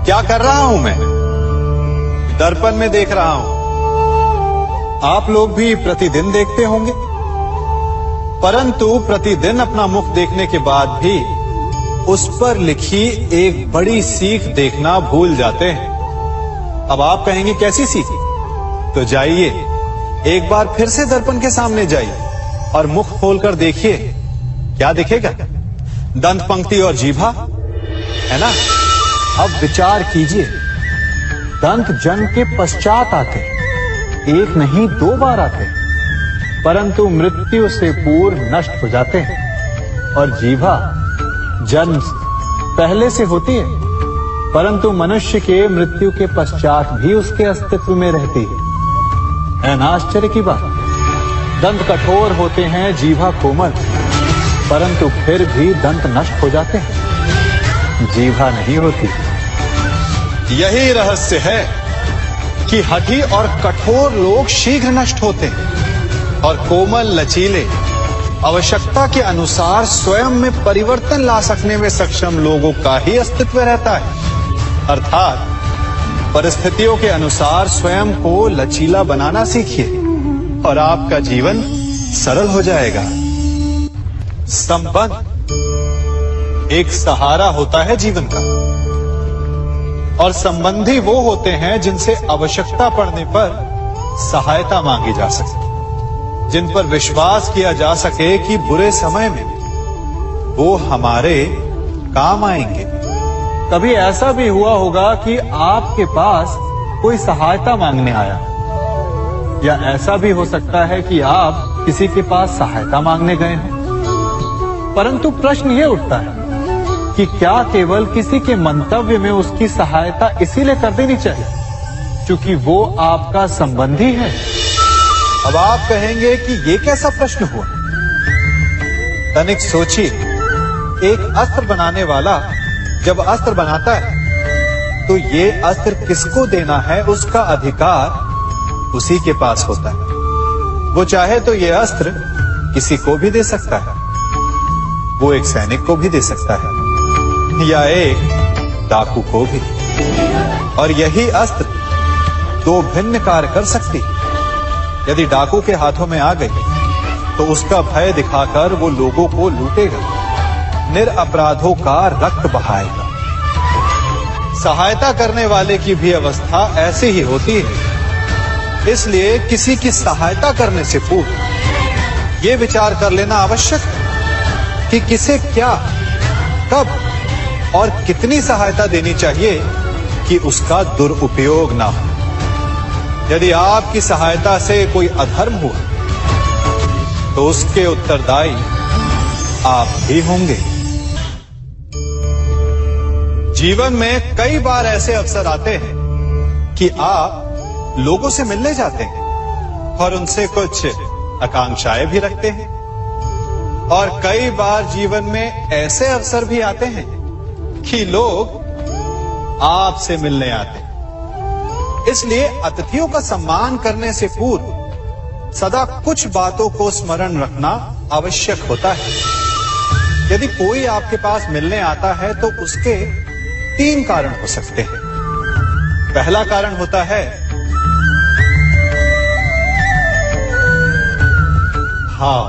क्या कर रहा हूं मैं? दर्पण में देख रहा हूं। आप लोग भी प्रतिदिन देखते होंगे, परंतु प्रतिदिन अपना मुख देखने के बाद भी उस पर लिखी एक बड़ी सीख देखना भूल जाते हैं। अब आप कहेंगे कैसी सीख? तो जाइए, एक बार फिर से दर्पण के सामने जाइए और मुख खोलकर देखिए, क्या दिखेगा? दंत पंक्ति और जीभा, है ना? अब विचार कीजिए, दंत जन्म के पश्चात आते, एक नहीं 2 बार आते, परंतु मृत्यु से पूर्व नष्ट हो जाते हैं। और जीभा जन्म पहले से होती है, परंतु मनुष्य के मृत्यु के पश्चात भी उसके अस्तित्व में रहती है ना आश्चर्य की बात? दंत कठोर होते हैं, जीभा कोमल, परंतु फिर भी दंत नष्ट हो जाते हैं, जीभा नहीं होती। यही रहस्य है कि हठी और कठोर लोग शीघ्र नष्ट होते हैं और कोमल लचीले आवश्यकता के अनुसार स्वयं में परिवर्तन ला सकने में सक्षम लोगों का ही अस्तित्व रहता है। अर्थात परिस्थितियों के अनुसार स्वयं को लचीला बनाना सीखिए और आपका जीवन सरल हो जाएगा। संबंध एक सहारा होता है जीवन का, और संबंधी वो होते हैं जिनसे आवश्यकता पड़ने पर सहायता मांगी जा सके, जिन पर विश्वास किया जा सके कि बुरे समय में वो हमारे काम आएंगे। कभी ऐसा भी हुआ होगा कि आपके पास कोई सहायता मांगने आया, या ऐसा भी हो सकता है कि आप किसी के पास सहायता मांगने गए हैं, परंतु प्रश्न ये उठता है कि क्या केवल किसी के मंतव्य में उसकी सहायता इसीलिए कर देनी चाहिए क्योंकि वो आपका संबंधी है? अब आप कहेंगे कि ये कैसा प्रश्न हुआ? तनिक सोचिए, एक अस्त्र बनाने वाला जब अस्त्र बनाता है तो ये अस्त्र किसको देना है उसका अधिकार उसी के पास होता है। वो चाहे तो ये अस्त्र किसी को भी दे सकता है, वो एक सैनिक को भी दे सकता है या एक डाकू को भी, और यही अस्त्र 2 भिन्न कार्य कर सकती है। यदि डाकू के हाथों में आ गई तो उसका भय दिखाकर वो लोगों को लूटेगा, निरपराधों का रक्त बहाएगा। सहायता करने वाले की भी अवस्था ऐसी ही होती है। इसलिए किसी की सहायता करने से पूर्व ये विचार कर लेना आवश्यक है कि किसे क्या, कब और कितनी सहायता देनी चाहिए कि उसका दुरुपयोग ना हो। यदि आपकी सहायता से कोई अधर्म हुआ तो उसके उत्तरदायी आप ही होंगे। जीवन में कई बार ऐसे अवसर आते हैं कि आप लोगों से मिलने जाते हैं और उनसे कुछ आकांक्षाएं भी रखते हैं, और कई बार जीवन में ऐसे अवसर भी आते हैं कि लोग आपसे मिलने आते हैं। इसलिए अतिथियों का सम्मान करने से पूर्व सदा कुछ बातों को स्मरण रखना आवश्यक होता है। यदि कोई आपके पास मिलने आता है तो उसके 3 कारण हो सकते हैं। पहला कारण होता है भाव,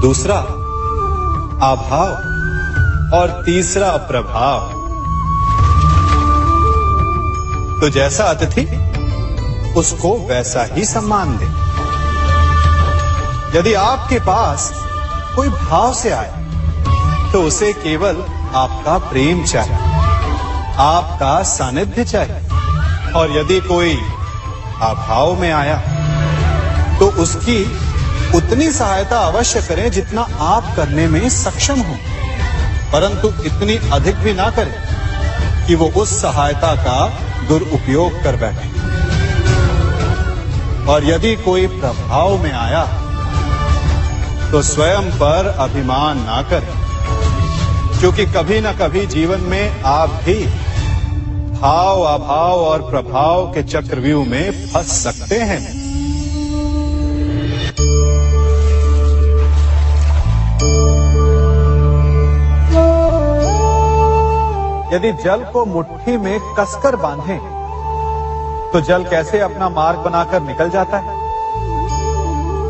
दूसरा अभाव और तीसरा प्रभाव। तो जैसा अतिथि उसको वैसा ही सम्मान दे। यदि आपके पास कोई भाव से आए तो उसे केवल आपका प्रेम चाहिए, आपका सानिध्य चाहिए, और यदि कोई अभाव में आया तो उसकी उतनी सहायता अवश्य करें जितना आप करने में सक्षम हो, परंतु इतनी अधिक भी ना करें कि वो उस सहायता का दुरुपयोग कर बैठे। और यदि कोई प्रभाव में आया तो स्वयं पर अभिमान ना करें, क्योंकि कभी ना कभी जीवन में आप भी भाव, अभाव और प्रभाव के चक्रव्यूह में फंस सकते हैं। यदि जल को मुट्ठी में कसकर बांधें, तो जल कैसे अपना मार्ग बनाकर निकल जाता है?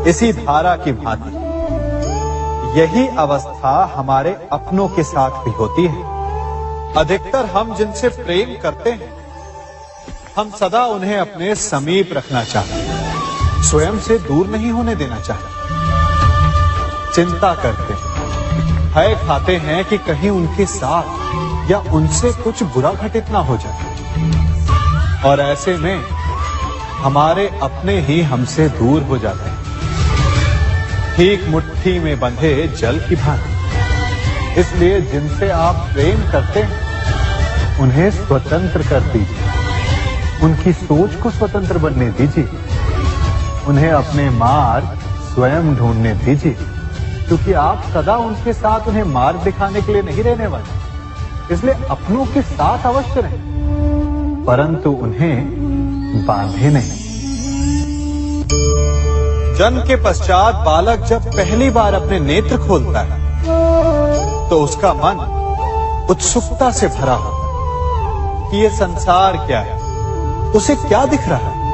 इसी धारा की भांति यही अवस्था हमारे अपनों के साथ भी होती है। अधिकतर हम जिनसे प्रेम करते हैं, हम सदा उन्हें अपने समीप रखना चाहते हैं, स्वयं से दूर नहीं होने देना चाहते। चिंता करते हैं, भय खाते हैं कि कहीं उनके साथ या उनसे कुछ बुरा घटित ना हो जाए, और ऐसे में हमारे अपने ही हमसे दूर हो जाते हैं, ठीक मुट्ठी में बंधे जल की भांति। इसलिए जिनसे आप प्रेम करते हैं, उन्हें स्वतंत्र कर दीजिए, उनकी सोच को स्वतंत्र बनने दीजिए, उन्हें अपने मार्ग स्वयं ढूंढने दीजिए, क्योंकि आप सदा उनके साथ उन्हें मार्ग दिखाने के लिए नहीं रहने वाले। इसलिए अपनों के साथ अवश्य रहें, परंतु उन्हें बांधे नहीं। जन्म के पश्चात बालक जब पहली बार अपने नेत्र खोलता है, तो उसका मन उत्सुकता से भरा होता है कि ये संसार क्या है, उसे क्या दिख रहा है।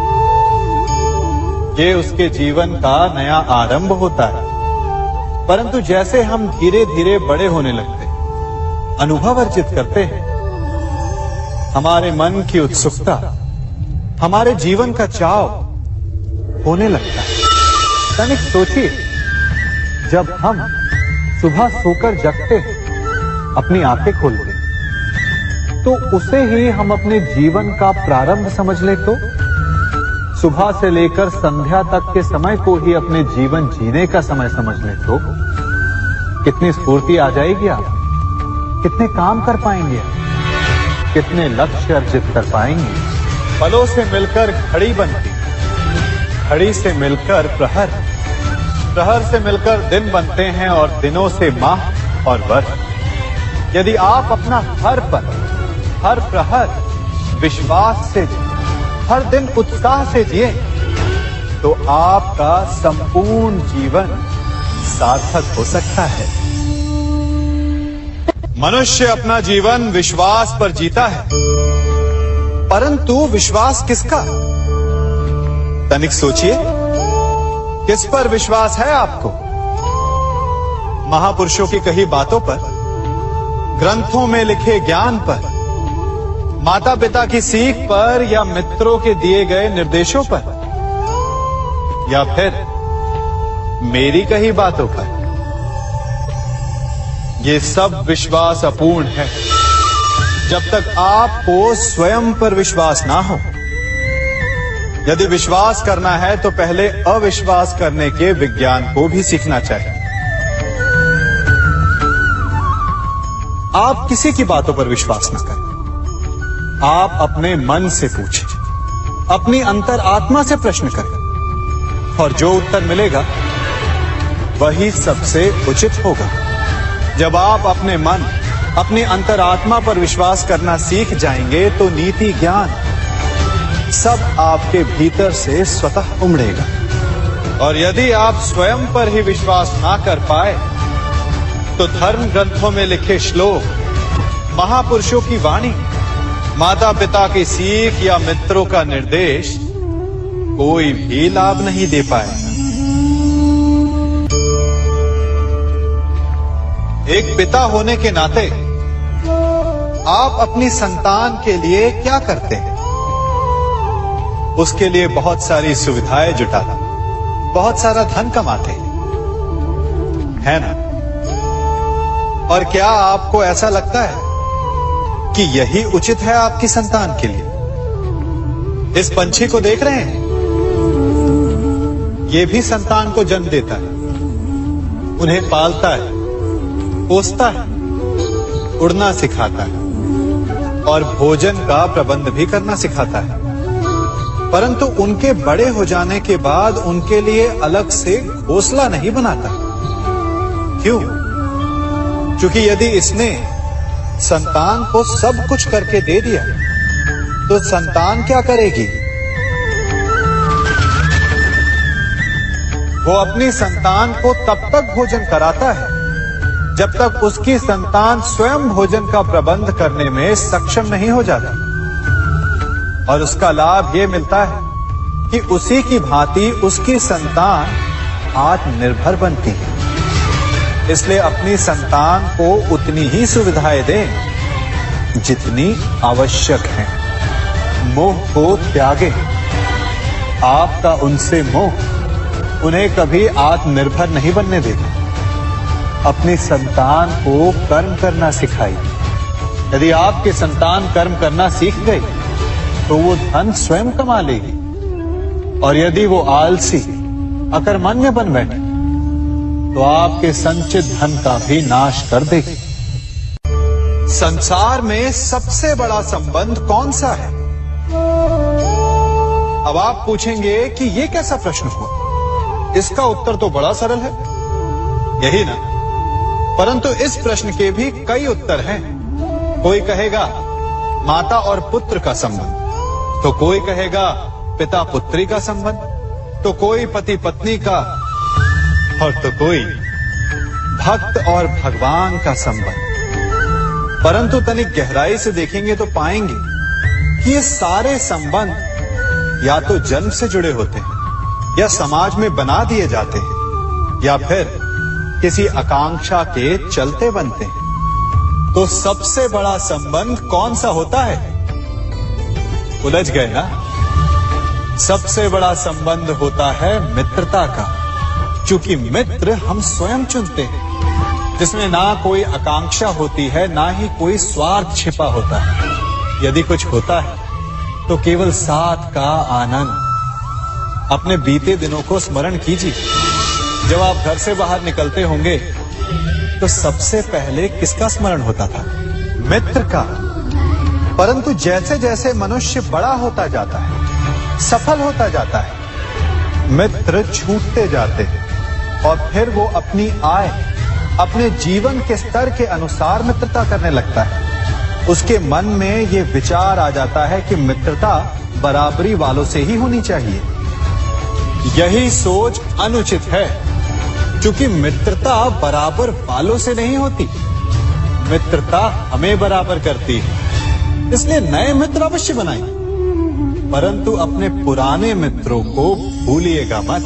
ये उसके जीवन का नया आरंभ होता है। परंतु जैसे हम धीरे धीरे बड़े होने लगते हैं, अनुभव अर्जित करते हैं, हमारे मन की उत्सुकता, हमारे जीवन का चाव होने लगता है। तनिक सोचिए, जब हम सुबह सोकर जगते हैं, अपनी आंखें खोलते हैं, तो उसे ही हम अपने जीवन का प्रारंभ समझ ले, तो सुबह से लेकर संध्या तक के समय को ही अपने जीवन जीने का समय समझ ले, तो कितनी स्फूर्ति आ जाएगी। आप कितने काम कर पाएंगे, कितने लक्ष्य अर्जित कर पाएंगे। फलों से मिलकर घड़ी बनती, घड़ी से मिलकर प्रहर, प्रहर से मिलकर दिन बनते हैं, और दिनों से माह और वर्ष। यदि आप अपना हर पल, हर प्रहर विश्वास से जिए, हर दिन उत्साह से जिए, तो आपका संपूर्ण जीवन सार्थक हो सकता है। मनुष्य अपना जीवन विश्वास पर जीता है, परंतु विश्वास किसका? तनिक सोचिए, किस पर विश्वास है आपको? महापुरुषों की कही बातों पर, ग्रंथों में लिखे ज्ञान पर, माता पिता की सीख पर, या मित्रों के दिए गए निर्देशों पर, या फिर मेरी कही बातों पर? ये सब विश्वास अपूर्ण है जब तक आपको स्वयं पर विश्वास ना हो। यदि विश्वास करना है तो पहले अविश्वास करने के विज्ञान को भी सीखना चाहिए। आप किसी की बातों पर विश्वास न करें, आप अपने मन से पूछें, अपनी अंतर आत्मा से प्रश्न करें, और जो उत्तर मिलेगा वही सबसे उचित होगा। जब आप अपने मन, अपनी अंतरात्मा पर विश्वास करना सीख जाएंगे, तो नीति ज्ञान सब आपके भीतर से स्वतः उमड़ेगा। और यदि आप स्वयं पर ही विश्वास ना कर पाए, तो धर्म ग्रंथों में लिखे श्लोक, महापुरुषों की वाणी, माता पिता की सीख या मित्रों का निर्देश कोई भी लाभ नहीं दे पाएगा। एक पिता होने के नाते आप अपनी संतान के लिए क्या करते हैं? उसके लिए बहुत सारी सुविधाएं जुटाते, बहुत सारा धन कमाते है ना? और क्या आपको ऐसा लगता है कि यही उचित है आपकी संतान के लिए? इस पंछी को देख रहे हैं, ये भी संतान को जन्म देता है, उन्हें पालता है, पोसता है, उड़ना सिखाता है और भोजन का प्रबंध भी करना सिखाता है। परंतु उनके बड़े हो जाने के बाद उनके लिए अलग से घोंसला नहीं बनाता। क्यों? क्योंकि यदि इसने संतान को सब कुछ करके दे दिया, तो संतान क्या करेगी? वो अपनी संतान को तब तक भोजन कराता है जब तक उसकी संतान स्वयं भोजन का प्रबंध करने में सक्षम नहीं हो जाती। और उसका लाभ यह मिलता है कि उसी की भांति उसकी संतान आत्मनिर्भर बनती है। इसलिए अपनी संतान को उतनी ही सुविधाएं दें जितनी आवश्यक है। मोह को त्यागें। आपका उनसे मोह उन्हें कभी आत्मनिर्भर नहीं बनने देगा। अपनी संतान को कर्म करना सिखाइए। यदि आपकी संतान कर्म करना सीख गई तो वो धन स्वयं कमा लेगी। और यदि वो आलसी अकर्मण्य बन बैठे तो आपके संचित धन का भी नाश कर देगी। संसार में सबसे बड़ा संबंध कौन सा है? अब आप पूछेंगे कि यह कैसा प्रश्न हुआ? इसका उत्तर तो बड़ा सरल है, यही ना? परंतु इस प्रश्न के भी कई उत्तर हैं। कोई कहेगा माता और पुत्र का संबंध, तो कोई कहेगा पिता पुत्री का संबंध, तो कोई पति पत्नी का, और तो कोई भक्त और भगवान का संबंध। परंतु तनिक गहराई से देखेंगे तो पाएंगे कि ये सारे संबंध या तो जन्म से जुड़े होते हैं, या समाज में बना दिए जाते हैं, या फिर किसी आकांक्षा के चलते बनते हैं। तो सबसे बड़ा संबंध कौन सा होता है? उलझ गए ना? सबसे बड़ा संबंध होता है मित्रता का, क्योंकि मित्र हम स्वयं चुनते हैं, जिसमें ना कोई आकांक्षा होती है, ना ही कोई स्वार्थ छिपा होता है। यदि कुछ होता है तो केवल साथ का आनंद। अपने बीते दिनों को स्मरण कीजिए। जब आप घर से बाहर निकलते होंगे तो सबसे पहले किसका स्मरण होता था? मित्र का। परंतु जैसे जैसे मनुष्य बड़ा होता जाता है, सफल होता जाता है, मित्र छूटते जाते हैं। और फिर वो अपनी आय, अपने जीवन के स्तर के अनुसार मित्रता करने लगता है। उसके मन में ये विचार आ जाता है कि मित्रता बराबरी वालों से ही होनी चाहिए। यही सोच अनुचित है, क्योंकि मित्रता बराबर वालों से नहीं होती, मित्रता हमें बराबर करती है। इसलिए नए मित्र अवश्य बनाइए, परंतु अपने पुराने मित्रों को भूलिएगा मत।